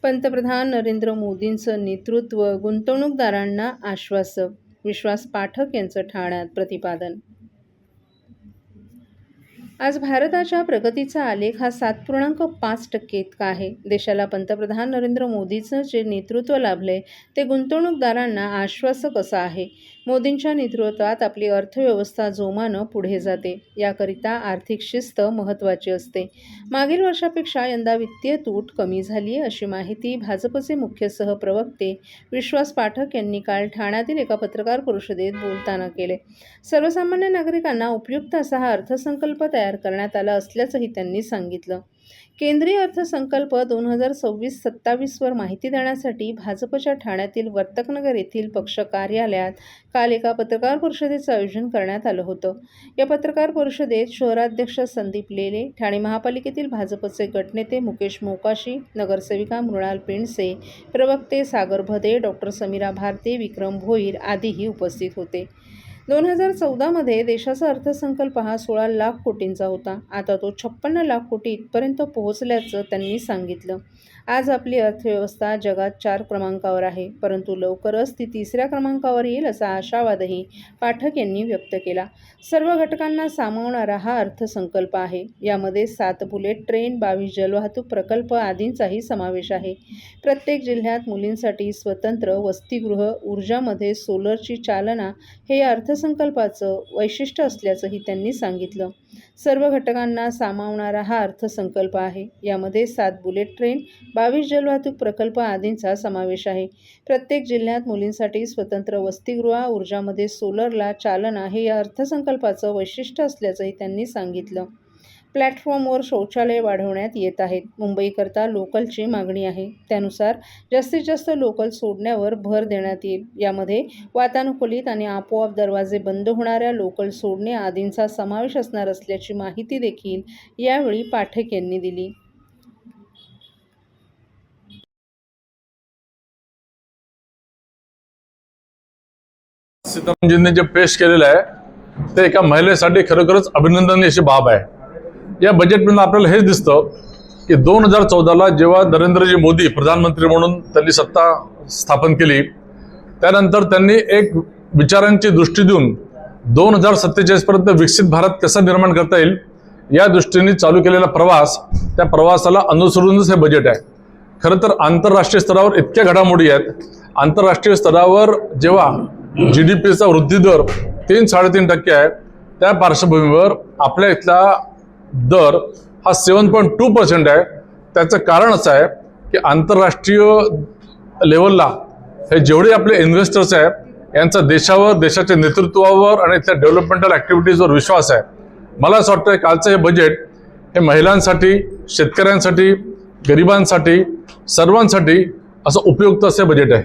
पंतप्रधान नरेंद्र मोदींचं नेतृत्व गुंतवणूकदारांना आश्वासक, विश्वास पाठक यांचं ठाण्यात प्रतिपादन। आज भारताच्या प्रगतीचा आलेख हा 7.5% इतका आहे। देशाला पंतप्रधान नरेंद्र मोदींचं जे नेतृत्व लाभले ते गुंतवणूकदारांना आश्वासक असं आहे। मोदींच्या नेतृत्वात आपली अर्थव्यवस्था जोमानं पुढे जाते। याकरिता आर्थिक शिस्त महत्त्वाची असते। मागील वर्षापेक्षा यंदा वित्तीय तूट कमी झाली आहे, अशी माहिती भाजपचे मुख्य सहप्रवक्ते विश्वास पाठक यांनी काल ठाण्यातील एका पत्रकार परिषदेत बोलताना केले। सर्वसामान्य नागरिकांना उपयुक्त असा हा अर्थसंकल्प तयार करण्यात आला असल्याचंही त्यांनी सांगितलं। केंद्रीय अर्थसंकल्प 2026-27 वर माहिती देण्यासाठी भाजपच्या ठाण्यातील वर्तकनगर येथील पक्ष कार्यालयात काल एका पत्रकार परिषदेचं आयोजन करण्यात आलं होतं। या पत्रकार परिषदेत शहराध्यक्ष संदीप लेले, ठाणे महापालिकेतील भाजपचे गटनेते मुकेश मोकाशी, नगरसेविका मृणाल पेंडसे, प्रवक्ते सागर भदे, डॉ. समीरा भारती, विक्रम भोईर आदीही उपस्थित होते। 2014 मध्ये देशाचा अर्थसंकल्प हा 16 लाख कोटींचा होता। आता तो 56 लाख कोटी इथपर्यंत पोहोचल्याचं त्यांनी सांगितलं। आज आपली अर्थव्यवस्था जगात 4 क्रमांकावर आहे, परंतु लवकरच ती 3ऱ्या क्रमांकावर येईल असा आशावादही पाठक यांनी व्यक्त केला। सर्व घटकांना सामावणारा हा अर्थसंकल्प आहे। यामध्ये 7 बुलेट ट्रेन, 22 जलवाहतूक प्रकल्प आदींचाही समावेश आहे। प्रत्येक जिल्ह्यात मुलींसाठी स्वतंत्र वसतिगृह, ऊर्जामध्ये सोलरची चालना हे या अर्थसंकल्पाचं वैशिष्ट्य असल्याचंही त्यांनी सांगितलं। सर्व घटकांना सामावणारा हा अर्थसंकल्प आहे। यामध्ये 7 बुलेट ट्रेन, 22 जलवाहतूक प्रकल्प आदींचा समावेश आहे। प्रत्येक जिल्ह्यात मुलींसाठी स्वतंत्र वसतिगृह, ऊर्जामध्ये सोलरला चालना हे या अर्थसंकल्पाचं वैशिष्ट्य असल्याचंही त्यांनी सांगितलं। प्लॅटफॉर्मवर शौचालय वाढवण्यात येत आहेत। मुंबईकरता लोकलची मागणी आहे, त्यानुसार जास्तीत जास्त लोकल सोडण्यावर भर देण्यात येईल। यामध्ये वातानुकूलित आणि आपोआप दरवाजे बंद होणाऱ्या लोकल सोडणे आदींचा समावेश असणार असल्याची माहिती देखील यावेळी पाठक यांनी दिली। सीतारामजींनी जे पेश केलेलं आहे ते एका महिलेसाठी खरोखरच अभिनंदनीय अशी बाब आहे। या बजेटमधून आपल्याला हेच दिसतं की 2014ला जेव्हा नरेंद्रजी मोदी प्रधानमंत्री म्हणून त्यांनी सत्ता स्थापन केली, त्यानंतर त्यांनी एक विचारांची दृष्टी देऊन 2047 पर्यंत विकसित भारत कसा निर्माण करता येईल या दृष्टीने चालू केलेला प्रवास, त्या प्रवासाला अनुसरूनच हे बजेट आहे। खरं तर आंतरराष्ट्रीय स्तरावर इतक्या घडामोडी आहेत। आंतरराष्ट्रीय स्तरावर जेव्हा GDPचा वृद्धी दर 3-3.5% आहे, त्या पार्श्वभूमीवर आपल्या इथला दर हा 7.2% आहे। त्याचं कारण असं आहे की आंतरराष्ट्रीय लेवलला हे जेवढे आपले इन्व्हेस्टर्स आहेत यांचा देशावर, देशाच्या नेतृत्वावर आणि त्या डेव्हलपमेंटल ॲक्टिव्हिटीजवर विश्वास आहे। मला असं वाटतं कालचं हे बजेट हे महिलांसाठी, शेतकऱ्यांसाठी, गरिबांसाठी, सर्वांसाठी असं उपयुक्त असे बजेट आहे।